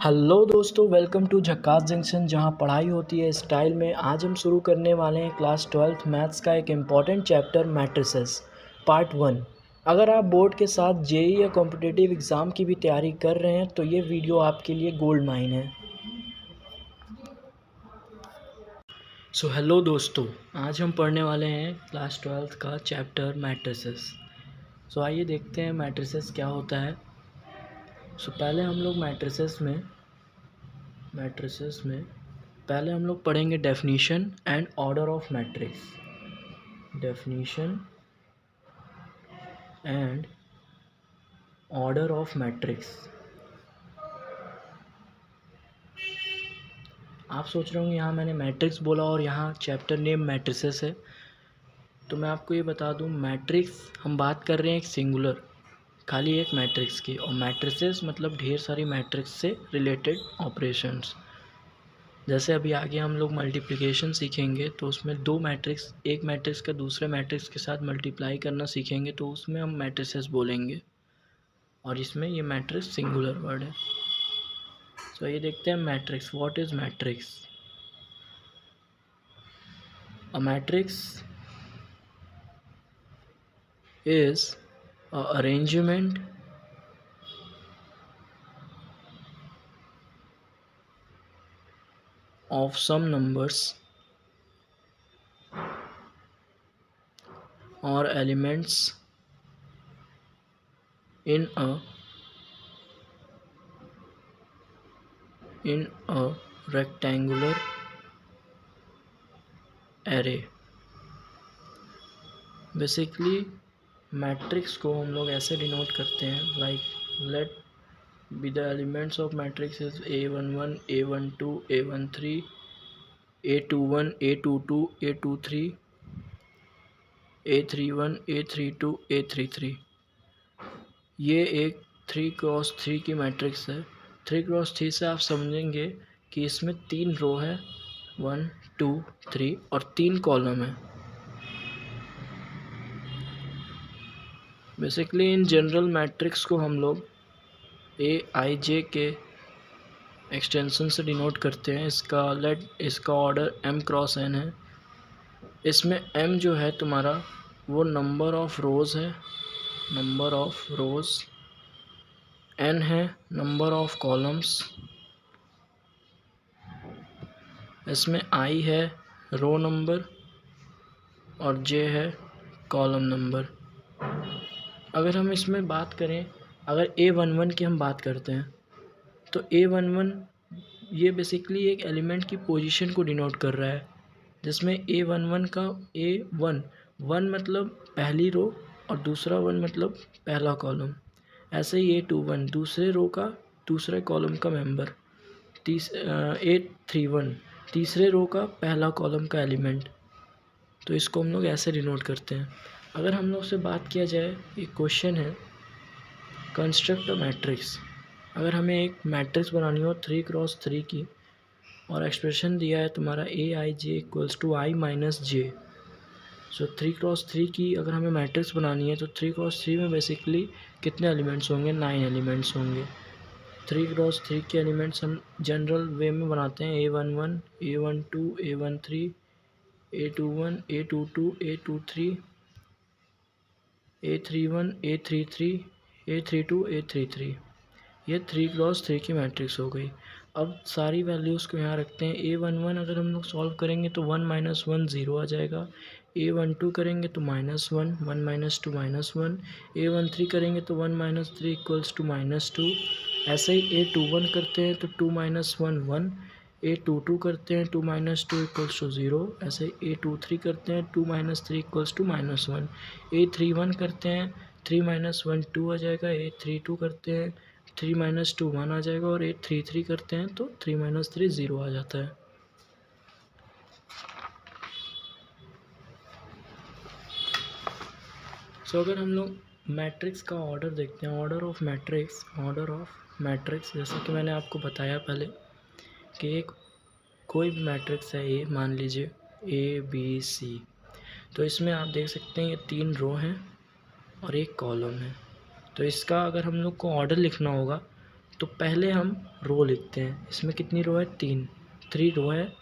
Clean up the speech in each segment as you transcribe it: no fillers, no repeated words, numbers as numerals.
Hello दोस्तों, welcome to झक्कास junction, जहां पढ़ाई होती है स्टाइल में। आज हम शुरू करने वाले हैं क्लास 12th मैथ्स का एक इम्पॉर्टेंट चैप्टर मैट्रिसेस पार्ट 1। अगर आप बोर्ड के साथ जेई या कॉम्पिटिटिव एग्ज़ाम की भी तैयारी कर रहे हैं तो ये वीडियो आपके लिए गोल्ड माइन है। हेलो दोस्तों, आज हम पढ़ने वाले हैं क्लास 12th का चैप्टर मैट्रिसेस। आइए देखते हैं मैट्रिसेस क्या होता है। पहले हम लोग मैट्रिसेस में पहले हम लोग पढ़ेंगे definition and order of matrix. Definition and order of matrix. आप सोच रहे होंगे यहाँ मैंने मैट्रिक्स बोला और यहाँ चैप्टर नेम मैट्रिसेस है। तो मैं आपको ये बता दूँ, मैट्रिक्स हम बात कर रहे हैं एक सिंगुलर, खाली एक मैट्रिक्स की, और मैट्रिसेस मतलब ढेर सारी मैट्रिक्स से रिलेटेड ऑपरेशंस। जैसे अभी आगे हम लोग मल्टीप्लिकेशन सीखेंगे तो उसमें दो मैट्रिक्स, एक मैट्रिक्स का दूसरे मैट्रिक्स के साथ मल्टीप्लाई करना सीखेंगे तो उसमें हम मैट्रिसेस बोलेंगे, और इसमें ये मैट्रिक्स सिंगुलर वर्ड है। ये देखते हैं matrix. What is matrix? A matrix is a arrangement of some numbers or elements in a rectangular array। Basically matrix को हम लोग ऐसे डिनोट करते हैं, like let be the elements of matrix is A11 A12 A13 A21 A22 A23 A31 A32 A33। ये एक 3x3 की matrix है। 3x3 से आप समझेंगे कि इसमें 3 रो है, 1 2 3, और 3 कॉलम है। बेसिकली इन जनरल मैट्रिक्स को हम लोग AIJ के एक्सटेंशन से डिनोट करते हैं। इसका ऑर्डर m×n है। इसमें m जो है तुम्हारा वो नंबर ऑफ रोज़ है, नंबर ऑफ रोज़, n है नंबर ऑफ कॉलम्स, इसमें i है रो नंबर, और j है कॉलम नंबर। अगर हम इसमें बात करें, अगर A11 की हम बात करते हैं तो A11 ये बेसिकली एक एलिमेंट की पोजीशन को डिनोट कर रहा है, जिसमें A11 का A1 मतलब पहली रो और दूसरा 1 मतलब पहला कॉलम। ऐसे ही A21 दूसरे रो का दूसरे कॉलम का मेंबर। A31 तीसरे रो का पहला कॉलम का एलिमेंट। तो इसको हम लोग ऐसे डिनोट करते हैं। अगर हम लोग से बात किया जाए, एक क्वेश्चन है कंस्ट्रक्ट अ मैट्रिक्स। अगर हमें एक मैट्रिक्स बनानी हो 3x3 की, और एक्सप्रेशन दिया है तुम्हारा AIJ = I-J। 3x3 की अगर हमें मैट्रिक्स बनानी है तो 3x3 में बेसिकली कितने एलिमेंट्स होंगे? 9 एलिमेंट्स होंगे। 3x3 के एलिमेंट्स हम जनरल वे में बनाते हैं A11 A12 A13 A21 A22 A23 A31 A33 A32 A33। ये 3x3 की मैट्रिक्स हो गई। अब सारी वैल्यूज़ को यहाँ रखते हैं। A11 अगर हम लोग सॉल्व करेंगे तो 1 - 1 0 आ जाएगा। A12 करेंगे तो -1 1 - 2 -1। A13 करेंगे तो 1 - 3 = -2। ऐसे ही A21 करते हैं तो 2 - 1 1। A22 करते हैं 2 - 2 = 0। ऐसे A23 करते हैं 2 - 3 = -1। A31 करते हैं 3 - 1 2 आ जाएगा। A32 करते हैं 3 - 2 1 आ जाएगा, और 833 करते हैं तो 3 - 3 0 आ जाता है। अगर हम लोग मैट्रिक्स का ऑर्डर देखते हैं, ऑर्डर ऑफ मैट्रिक्स, जैसा कि मैंने आपको बताया पहले कि एक कोई भी मैट्रिक्स है ए, मान लीजिए ABC, तो इसमें आप देख सकते हैं ये 3 रो हैं और एक कॉलम है। तो इसका अगर हम लोग को ऑर्डर लिखना होगा तो पहले हम रो लिखते हैं। इसमें कितनी रो है? 3 रो है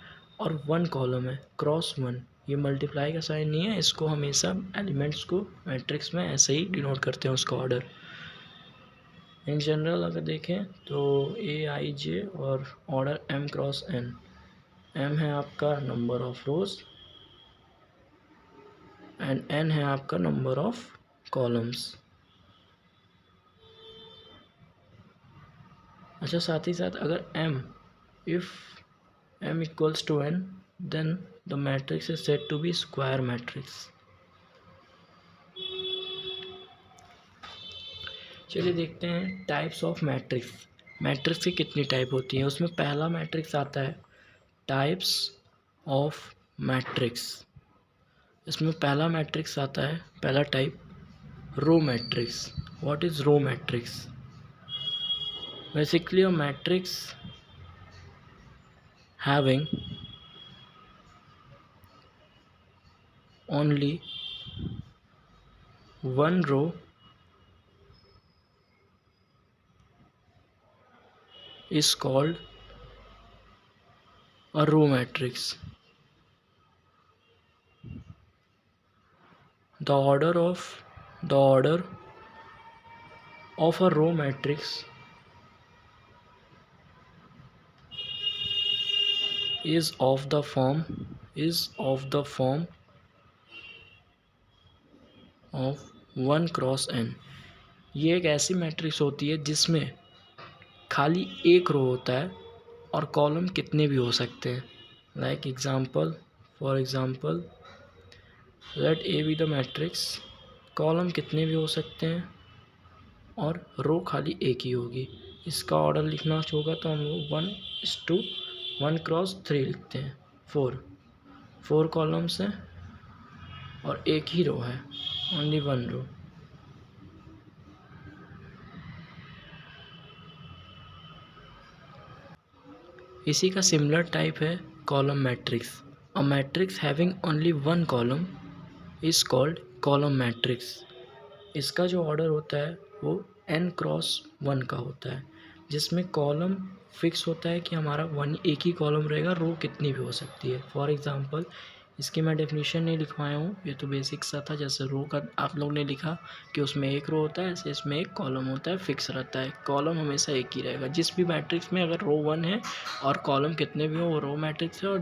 और 1 कॉलम है, क्रॉस 1। ये मल्टीप्लाई का साइन नहीं है, इसको हमेशा एलिमेंट्स को मैट्रिक्स में ऐसे ही डिनोट करते हैं उसका ऑर्डर। इन जनरल अगर देखें तो AIJ और order M cross N। M है आपका number of rose and N है आपका नंबर ऑफ कॉलम्स। अच्छा, साथ ही साथ अगर if M equals to N then the matrix is said to be square matrix। चलिए देखते हैं टाइप्स ऑफ मैट्रिक्स। मैट्रिक्स की कितनी टाइप होती है। उसमें पहला मैट्रिक्स आता है टाइप्स ऑफ मैट्रिक्स। इसमें पहला मैट्रिक्स आता है, पहला type, row matrix. What is row matrix? Basically a matrix having only one row is called a row matrix. The order of a row matrix is of the form of 1 cross n। ये एक ऐसी matrix होती है जिसमें खाली एक रो होता है और कॉलम कितने भी हो सकते हैं। Like example, for example let A be the matrix, column कितने भी हो सकते हैं और रो खाली एक ही होगी। इसका ऑर्डर लिखना होगा तो हम लोग 1 क्रॉस 3 लिखते हैं। 4 कॉलम्स हैं और एक ही रो है, ओनली 1 रो। इसी का सिमिलर टाइप है column matrix. A matrix having only 1 column is called column matrix. इसका जो ऑर्डर होता है वो n क्रॉस 1 का होता है, जिसमें कॉलम फिक्स होता है कि हमारा 1 एक ही कॉलम रहेगा, रो कितनी भी हो सकती है। फॉर एग्जांपल, इसकी मैं डेफिनेशन नहीं लिखवाया हूँ, ये तो बेसिक सा था। जैसे रो का आप लोग ने लिखा कि उसमें एक रो होता है, ऐसे इसमें एक कॉलम होता है, फिक्स रहता है। कॉलम हमेशा एक ही रहेगा। जिस भी मैट्रिक्स में अगर रो 1 है और कॉलम कितने भी हो वो रो मैट्रिक्स है, और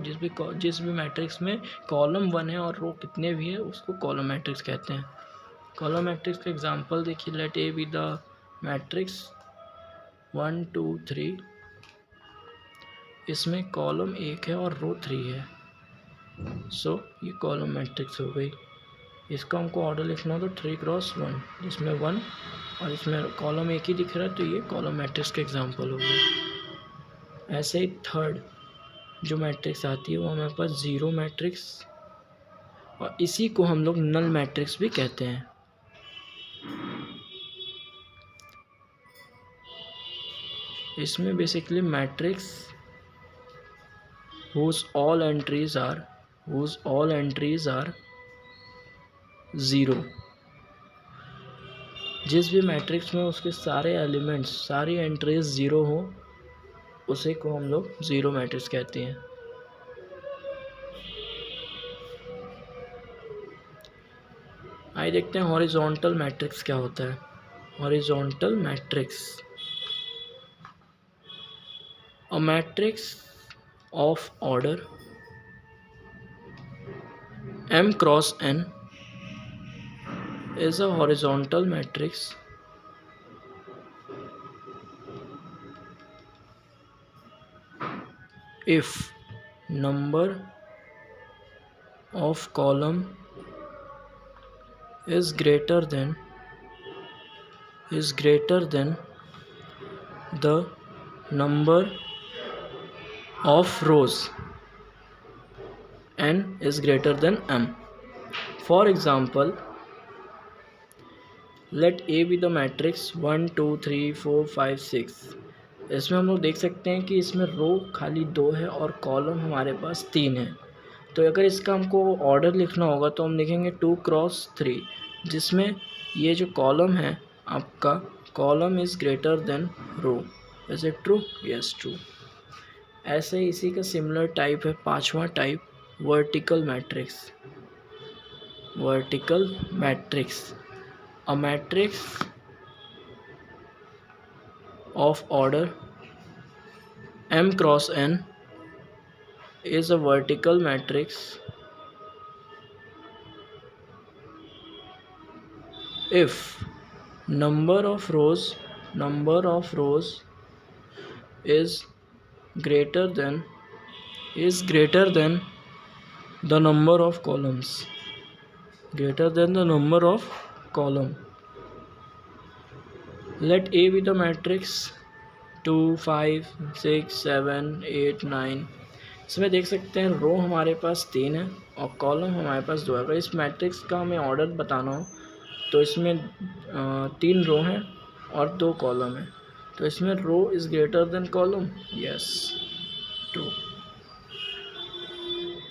जिस भी मैट्रिक्स में कॉलम 1 है और रो कितने भी है उसको कॉलम मैट्रिक्स कहते हैं। कॉलम मैट्रिक्स का एग्जांपल देखिए, let A be the matrix 1 2 3। इसमें कॉलम 1 है और रो 3 है, सो ये कॉलम मैट्रिक्स हो गई। इसका हमको ऑर्डर लिखना हो तो 3 क्रॉस 1, जिसमें 1 और इसमें कॉलम एक ही दिख रहा है, तो ये कॉलम मैट्रिक्स का एग्जांपल हो गया। ऐसे ही थर्ड जो मैट्रिक्स आती है वो हमारे पास ज़ीरो मैट्रिक्स, और इसी को हम लोग नल मैट्रिक्स भी कहते हैं। इसमें basically matrix whose all entries are 0। जिस भी मैट्रिक्स में उसके सारे एलिमेंट्स, सारी एंट्रीज 0 हो, उसे को हम लोग ज़ीरो मैट्रिक्स कहते हैं। आइए देखते हैं हॉरिजॉन्टल मैट्रिक्स क्या होता है। Horizontal matrix, a matrix of order M cross N is a horizontal matrix if number of column is greater than the number of rows n is greater than m। For example, let A be the matrix 1 2 3 4 5 6। इसमें हम लोग देख सकते हैं कि इसमें रो खाली 2 है और कॉलम हमारे पास 3 है। तो अगर इसका हमको ऑर्डर लिखना होगा तो हम लिखेंगे 2 क्रॉस 3, जिसमें ये जो कॉलम है आपका, column is greater than row. Is it true? Yes, true. ऐसे ही इसी का सिमिलर टाइप है पांचवा type, vertical matrix. Vertical matrix, a matrix of order m cross n is a vertical matrix if number of rows is greater than the number of columns. Let A be the matrix 2, 5, 6, 7, 8, 9। इसमें देख सकते हैं रो हमारे पास 3 है और column हमारे पास 2 है। अगर इस मैट्रिक्स का हमें ऑर्डर बताना हो तो इसमें 3 रो हैं और 2 कॉलम है, तो इसमें row is greater than column. Yes, true.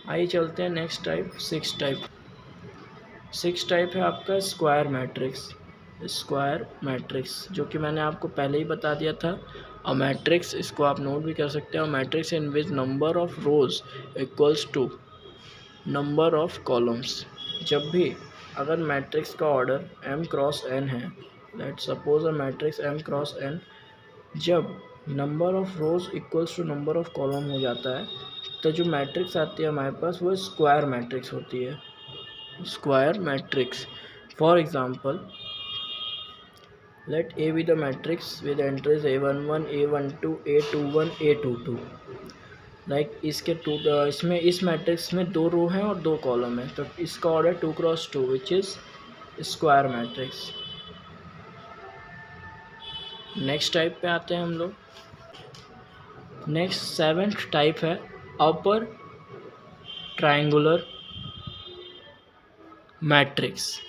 आइए चलते हैं नेक्स्ट टाइप, सिक्स टाइप है आपका स्क्वायर मैट्रिक्स, जो कि मैंने आपको पहले ही बता दिया था। और मैट्रिक्स, इसको आप नोट भी कर सकते हैं, matrix in which number of rows equals to number of columns. जब भी अगर मैट्रिक्स का ऑर्डर m क्रॉस n है, let suppose a matrix m cross n, जब number of rows equals to number of column हो जाता है तो जो मैट्रिक्स आती है हमारे पास वो स्क्वायर मैट्रिक्स होती है। Square matrix, for example let A be the matrix with entries a11, a12, a21, a22। Like इसमें इस मैट्रिक्स में 2 रो हैं और 2 कॉलम है, तो इसका order 2 cross 2 which is square matrix. Next type पे आते हैं हम लोग। नेक्स्ट 7th टाइप है अपर ट्रायंगुलर मैट्रिक्स।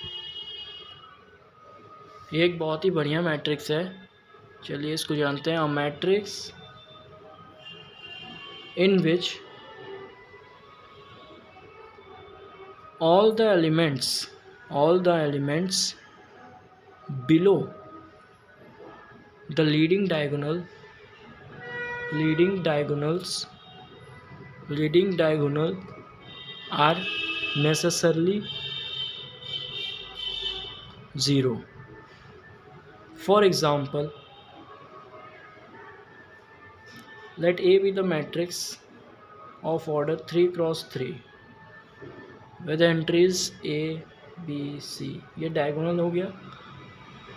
ये एक बहुत ही बढ़िया मैट्रिक्स है, चलिए इसको जानते हैं। अ matrix in which all the elements below the leading diagonal are necessarily zero. For example, let A be the matrix of order 3 cross 3 with entries A, B, C। ये डायगोनल हो गया,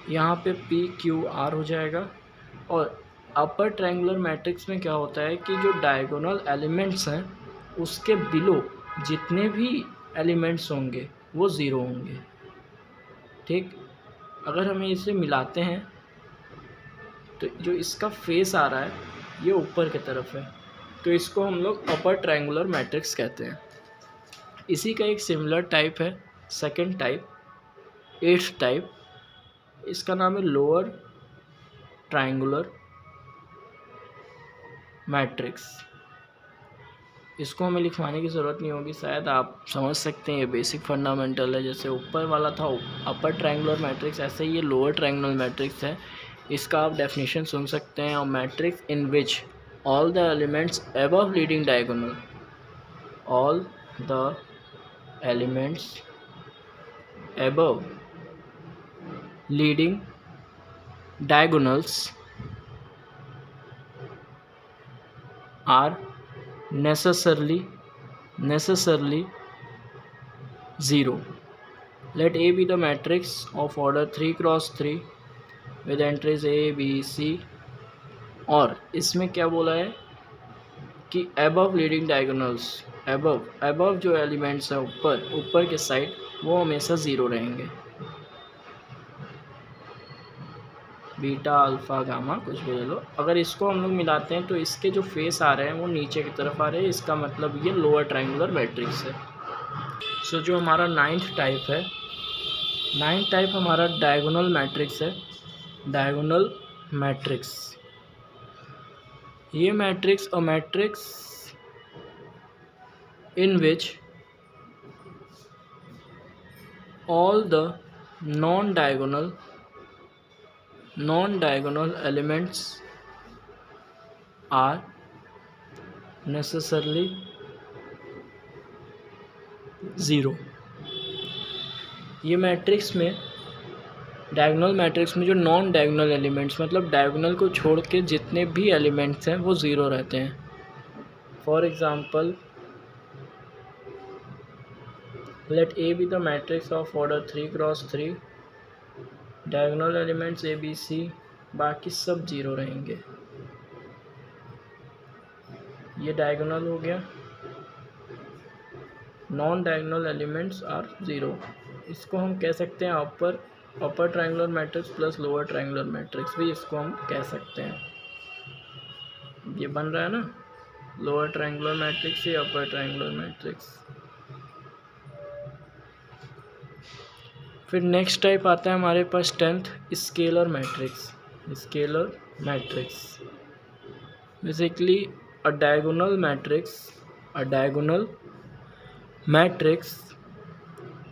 यहाँ पे P, Q, R हो जाएगा। और अपर triangular matrix में क्या होता है कि जो डायगोनल एलिमेंट्स हैं उसके बिलो जितने भी एलिमेंट्स होंगे वो ज़ीरो होंगे। ठीक, अगर हमें इसे मिलाते हैं तो जो इसका फेस आ रहा है ये ऊपर की तरफ है, तो इसको हम लोग अपर ट्रायंगुलर मैट्रिक्स कहते हैं। इसी का एक सिमिलर टाइप है, सेकंड टाइप, 8th टाइप, इसका नाम है लोअर ट्रायंगुलर मैट्रिक्स। इसको हमें लिखवाने की ज़रूरत नहीं होगी, शायद आप समझ सकते हैं, ये बेसिक फंडामेंटल है। जैसे ऊपर वाला था अपर ट्रायंगुलर मैट्रिक्स, ऐसे ही ये लोअर ट्रायंगुलर मैट्रिक्स है। इसका आप डेफिनेशन सुन सकते हैं। और matrix in which all the elements above leading diagonal, all the elements above leading diagonals are necessarily zero. Let A be the matrix of order 3 cross 3 with entries A, B, C। और इसमें क्या बोला है कि above leading diagonals, above जो elements हैं ऊपर के साइड, वो हमेशा ज़ीरो रहेंगे। बीटा, अल्फ़ा, गामा कुछ भी ले लो। अगर इसको हम लोग मिलाते हैं तो इसके जो फेस आ रहे हैं वो नीचे की तरफ आ रहे हैं, इसका मतलब ये लोअर ट्रायंगुलर मैट्रिक्स है। सो जो हमारा 9th टाइप है, 9th टाइप हमारा डायगोनल मैट्रिक्स है। डायगोनल मैट्रिक्स, ये matrix a matrix in which all the non-diagonal elements are necessarily zero. ये मैट्रिक्स में, डायगोनल मैट्रिक्स में जो नॉन डायगोनल एलिमेंट्स, मतलब डायगोनल को छोड़ के जितने भी एलिमेंट्स हैं वो ज़ीरो रहते हैं। For example, let A be the matrix of order 3x3, diagonal elements A B C, बाकी सब ज़ीरो रहेंगे। ये डायगोनल हो गया, non diagonal elements are zero. इसको हम कह सकते हैं upper triangular matrix plus lower triangular matrix भी इसको हम कह सकते हैं। ये बन रहा है ना, लोअर ट्रायंगुलर मैट्रिक्स या अपर ट्रायंगुलर मैट्रिक्स। फिर नेक्स्ट टाइप आता है हमारे पास 10th, scalar matrix. Scalar matrix basically a diagonal matrix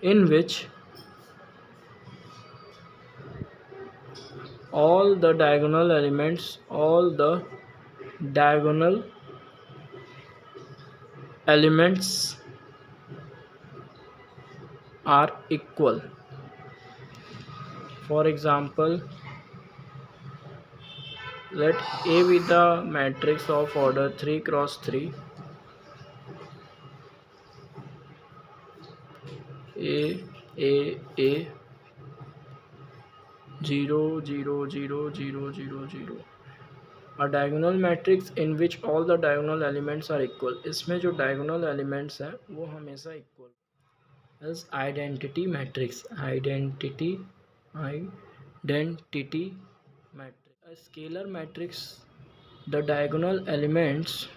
in which all the diagonal elements are equal. For example, let A be the matrix of order 3x3, A 0 0 0 0 0 0, a diagonal matrix in which all the diagonal elements are equal। इसमें जो diagonal elements हैं वो हमेशा equal। as identity matrix, identity matrix, a scalar matrix, the diagonal elements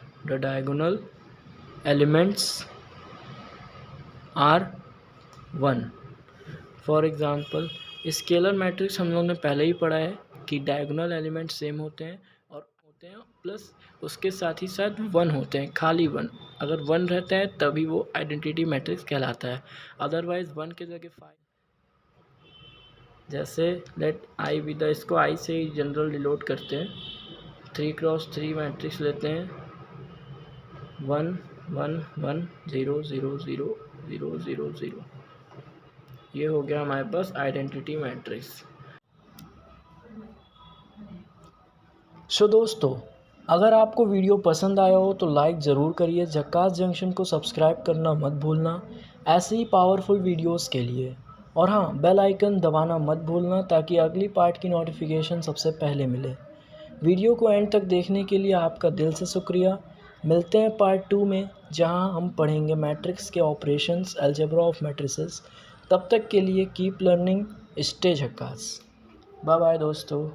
are 1। For example, scalar matrix हम लोग ने पहले ही पढ़ा है कि डायगोनल एलिमेंट सेम होते हैं प्लस उसके साथ ही साथ 1 होते हैं, खाली 1। अगर 1 रहता है तभी वो आइडेंटिटी मैट्रिक्स कहलाता है, अदरवाइज 1 के जगह 5। जैसे लेट आई बी द, इसको आई से ही जनरल डिनोट करते हैं। 3x3 मैट्रिक्स लेते हैं, 1 1 1 0 0 0 0 0 0। ये हो गया हमारे पास आइडेंटिटी मैट्रिक्स। सो दोस्तों, अगर आपको वीडियो पसंद आया हो तो लाइक ज़रूर करिए, झक्कास जंक्शन को सब्सक्राइब करना मत भूलना ऐसे ही पावरफुल वीडियोस के लिए। और हाँ, बेल आइकन दबाना मत भूलना ताकि अगली पार्ट की नोटिफिकेशन सबसे पहले मिले। वीडियो को एंड तक देखने के लिए आपका दिल से शुक्रिया। मिलते हैं पार्ट 2 में, जहां हम पढ़ेंगे मैट्रिक्स के ऑपरेशंस, अलजेब्रा ऑफ मैट्रिसेस। तब तक के लिए कीप लर्निंग, स्टे झक्कास। बाय बाय दोस्तों।